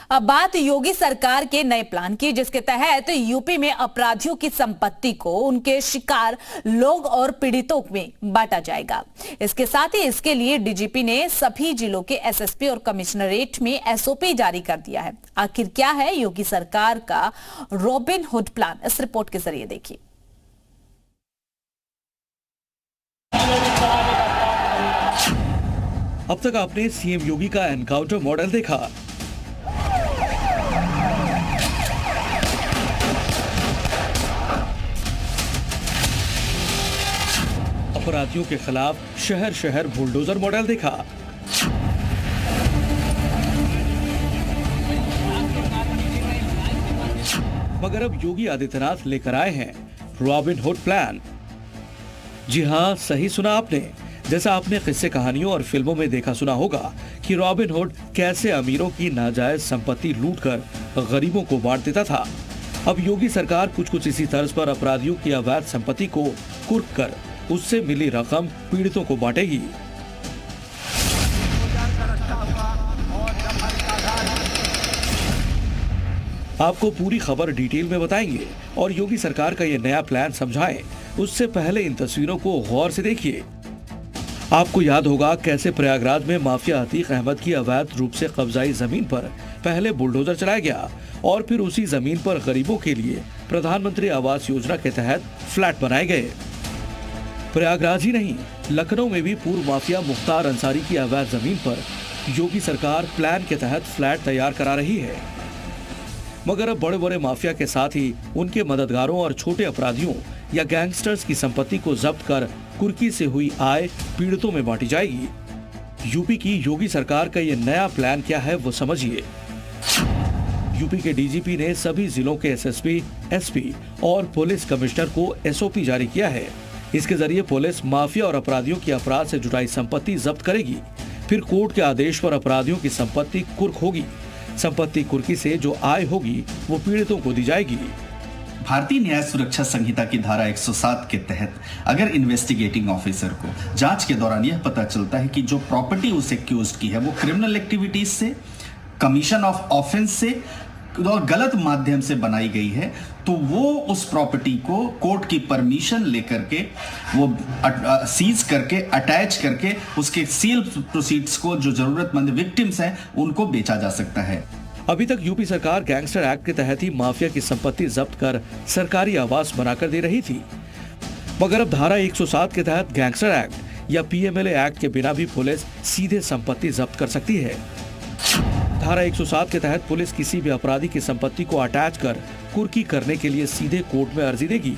अब बात योगी सरकार के नए प्लान की, जिसके तहत यूपी में अपराधियों की संपत्ति को उनके शिकार लोग और पीड़ितों में बांटा जाएगा। इसके साथ ही इसके लिए डीजीपी ने सभी जिलों के एसएसपी और कमिश्नरेट में एसओपी जारी कर दिया है। आखिर क्या है योगी सरकार का रॉबिन हुड प्लान, इस रिपोर्ट के जरिए देखिए। अब तक आपने सीएम योगी का एनकाउंटर मॉडल देखा। अपराधियों के खिलाफ शहर शहर बुलडोजर मॉडल देखा। मगर अब योगी आदित्यनाथ लेकर आए हैं रॉबिन हुड प्लान। जी हां, सही सुना आपने। जैसा आपने किस्से कहानियों और फिल्मों में देखा सुना होगा कि रॉबिन हुड कैसे अमीरों की नाजायज संपत्ति लूटकर गरीबों को बांट देता था। अब योगी सरकार कुछ इसी तर्ज पर अपराधियों की अवैध संपत्ति को कुर्क कर उससे मिली रकम पीड़ितों को बांटेगी। आपको पूरी खबर डिटेल में बताएंगे और योगी सरकार का ये नया प्लान समझाएं, उससे पहले इन तस्वीरों को गौर से देखिए। आपको याद होगा कैसे प्रयागराज में माफिया अतीक अहमद की अवैध रूप से कब्जाई जमीन पर पहले बुलडोजर चलाया गया और फिर उसी जमीन पर गरीबों के लिए प्रधानमंत्री आवास योजना के तहत फ्लैट बनाए गए। प्रयागराज ही नहीं, लखनऊ में भी पूर्व माफिया मुख्तार अंसारी की अवैध जमीन पर योगी सरकार प्लान के तहत फ्लैट तैयार करा रही है। मगर अब बड़े बड़े माफिया के साथ ही उनके मददगारों और छोटे अपराधियों या गैंगस्टर्स की संपत्ति को जब्त कर कुर्की से हुई आय पीड़ितों में बांटी जाएगी। यूपी की योगी सरकार का ये नया प्लान क्या है वो समझिए। यूपी के डीजीपी ने सभी जिलों के एसएसपी, एसपी और पुलिस कमिश्नर को एसओपी जारी किया है। इसके जरिए पुलिस माफिया और अपराधियों की अपराध से जुटाई संपत्ति जब्त करेगी। फिर कोर्ट के आदेश पर अपराधियों की संपत्ति कुर्क होगी। संपत्ति कुर्की से जो आय होगी वो पीड़ितों को दी जाएगी। भारतीय न्याय सुरक्षा संहिता की धारा 107 के तहत अगर इन्वेस्टिगेटिंग ऑफिसर को जांच के दौरान यह पता चलता है कि जो प्रॉपर्टी उस एक्यूज्ड की है वो क्रिमिनल एक्टिविटीज से, कमीशन ऑफ ऑफेंस से और गलत माध्यम से बनाई गई है, तो वो उस प्रॉपर्टी को कोर्ट की परमिशन लेकर के वो सीज करके अटैच करके उसके सेल प्रोसीड्स को जो जरूरतमंद विक्टिम्स हैं उनको बेचा जा सकता है। अभी तक यूपी सरकार गैंगस्टर एक्ट के तहत ही माफिया की संपत्ति जब्त कर सरकारी आवास बनाकर दे रही थी। मगर अब धारा 107 के तहत गैंगस्टर एक्ट या पीएमएलए एक्ट के बिना भी पुलिस सीधे संपत्ति जब्त कर सकती है। धारा 107 के तहत पुलिस किसी भी अपराधी की संपत्ति को अटैच कर कुर्की करने के लिए सीधे कोर्ट में अर्जी देगी।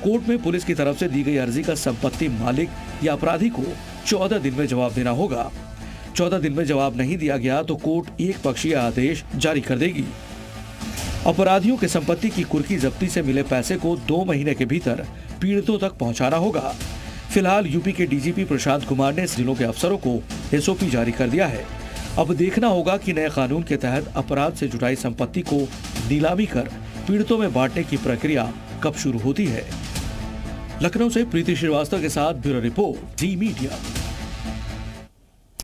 कोर्ट में पुलिस की तरफ से दी गई अर्जी का संपत्ति मालिक या अपराधी को 14 दिन में जवाब देना होगा। 14 दिन में जवाब नहीं दिया गया तो कोर्ट एक पक्षीय आदेश जारी कर देगी। अपराधियों के संपत्ति की कुर्की जब्ती से मिले पैसे को 2 महीने के भीतर पीड़ितों तक पहुंचाना होगा। फिलहाल यूपी के डीजीपी प्रशांत कुमार ने जिलों के अफसरों को एसओपी जारी कर दिया है। अब देखना होगा कि नए कानून के तहत अपराध से जुटाई संपत्ति को नीलामी कर पीड़ितों में बांटने की प्रक्रिया कब शुरू होती है। लखनऊ से प्रीति श्रीवास्तव के साथ ब्यूरो रिपोर्ट, जी मीडिया।